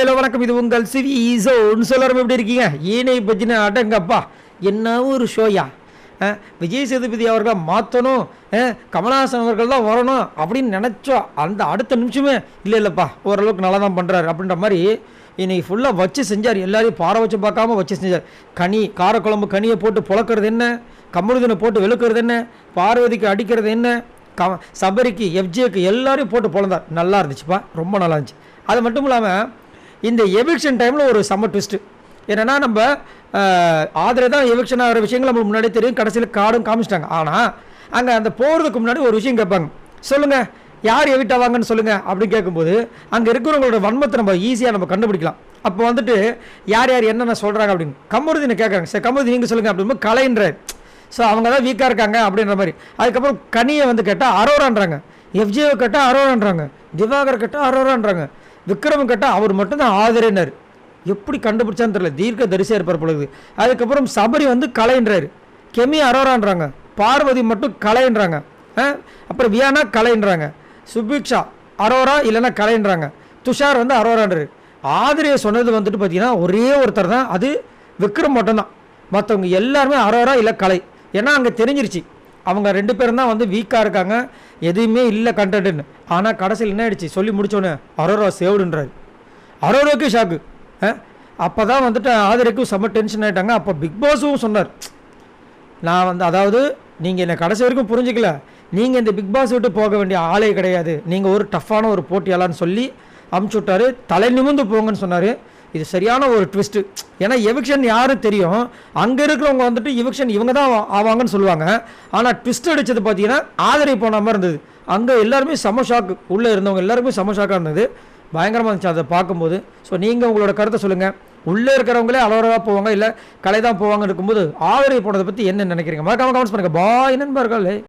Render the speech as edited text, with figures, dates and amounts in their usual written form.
Hello வணக்கம். இது உங்கள் சிவி ஈசோன்னு சொல்லணும். எப்படி இருக்கீங்க? ஏனை பற்றின அடங்கப்பா என்ன ஒரு ஷோயா. விஜய் சேதுபதி அவர்களை மாற்றணும், கமலஹாசன் அவர்கள் தான் வரணும் அப்படின்னு நினச்சோம். அந்த அடுத்த நிமிஷமே இல்லைப்பா ஓரளவுக்கு நல்லா தான் பண்ணுறாரு அப்படின்ற மாதிரி இன்னைக்கு ஃபுல்லாக வச்சு செஞ்சார். எல்லாரையும் பாறை வச்சு பார்க்காம வச்சு செஞ்சார். காரக்குழம்பு கனியை போட்டு புழக்கிறது என்ன, கமருதனை போட்டு வெளுக்கிறது என்ன, பார்வதிக்கு அடிக்கிறது என்ன, சபரிக்கு எஃப்ஜேக்கு எல்லாரையும் போட்டு பொழந்தார். நல்லா இருந்துச்சுப்பா, ரொம்ப நல்லா இருந்துச்சு. அது மட்டும் இல்லாமல் இந்த எவிக்ஷன் டைமில் ஒரு செம்ம ட்விஸ்ட்டு என்னென்னா, நம்ம ஆதரவு தான் எவிக்ஷன் ஆகிற விஷயங்கள் நம்மளுக்கு முன்னாடி தெரியும். கடைசியில் கார்டும் காமிச்சிட்டாங்க. ஆனால் அங்கே அந்த போகிறதுக்கு முன்னாடி ஒரு விஷயம் கேட்பாங்க, சொல்லுங்கள் யார் எவிட் ஆவாங்கன்னு சொல்லுங்கள் அப்படின்னு கேட்கும்போது அங்கே இருக்கிறவங்களோட வன்மத்தை நம்ம ஈஸியாக நம்ம கண்டுபிடிக்கலாம். அப்போ வந்துட்டு யார் யார் என்னென்ன சொல்கிறாங்க அப்படின்னு கமருதீனை கேட்குறாங்க. சரி கமருதீன் நீங்கள் சொல்லுங்கள் அப்படின்னு கலைன்றார். ஸோ அவங்க தான் வீக்காக இருக்காங்க அப்படின்ற மாதிரி. அதுக்கப்புறம் கனியை வந்து கேட்டால் அரோரான்றாங்க, எஃப்ஜேவை கேட்டால் அரோரான்றாங்க, திவாகர் கேட்டால் அரோரான்றாங்க, விக்ரம் கேட்டால் அவர் மட்டும்தான் ஆதரேனார். எப்படி கண்டுபிடிச்சான்னு தெரியல, தீர்க்க தரிசியாக இருப்பார் பொழுது. அதுக்கப்புறம் சபரி வந்து கலைன்றாரு, கெமி அரோரான்றாங்க, பார்வதி மட்டும் கலைன்றாங்க, அப்புறம் வியானா கலைன்றாங்க, சுபிக்ஷா அரோரா இல்லைன்னா கலைன்றாங்க, துஷார் வந்து அரோரான்றாரு. ஆதிரியை சொன்னது வந்துட்டு பார்த்தீங்கன்னா ஒரே ஒருத்தர் தான், அது விக்ரம் மட்டும்தான். மற்றவங்க எல்லாருமே அரோரா இல்லை கலை. ஏன்னா அங்கே தெரிஞ்சிருச்சு அவங்க 2 பேரும் தான் வந்து வீக்காக இருக்காங்க, எதுவுமே இல்லை கண்டென்ட்னு. ஆனால் கடைசியில் என்ன ஆயிடுச்சு, சொல்லி முடித்தோன்னே அரோரா சேவ்டுன்றாரு. அரோராவுக்கு ஷாக்கு. அப்போ தான் வந்துட்டு ஆதிரைக்கும் செம்ம டென்ஷன் ஆகிட்டாங்க. அப்போ பிக் பாஸும் சொன்னார், நான் வந்து அதாவது நீங்கள் என்னை கடைசி வரைக்கும் புரிஞ்சிக்கல, நீங்கள் இந்த பிக் பாஸ் விட்டு போக வேண்டிய ஆளே கிடையாது, நீங்கள் ஒரு டஃப்பான ஒரு போட்டியாளான்னு சொல்லி அமுச்சு விட்டார். தலை நிமிர்ந்து போங்கன்னு சொன்னார். இது சரியான ஒரு ட்விஸ்ட்டு. ஏன்னா எவிக்ஷன் யாரும் தெரியும், அங்கே இருக்கிறவங்க வந்துட்டு எவிக்ஷன் இவங்க தான் ஆவாங்கன்னு சொல்லுவாங்க. ஆனால் ட்விஸ்ட் அடித்தது பார்த்தீங்கன்னா ஆதரை போன மாதிரி இருந்தது. அங்கே எல்லாருமே செம ஷாக்கு, உள்ளே இருந்தவங்க எல்லாருமே செம ஷாக்காக இருந்தது. பயங்கரமாக இருந்துச்சு அதை பார்க்கும்போது. ஸோ நீங்கள் உங்களோட கருத்தை சொல்லுங்கள். உள்ளே இருக்கிறவங்களே அலவரவாக போவாங்க இல்லை கலை தான் போவாங்க இருக்கும்போது ஆதரை போனதை பற்றி என்ன நினைக்கிறீங்க? மறக்காம கமெண்ட்ஸ் பண்ணுங்கள். பாய் நண்பர்களே.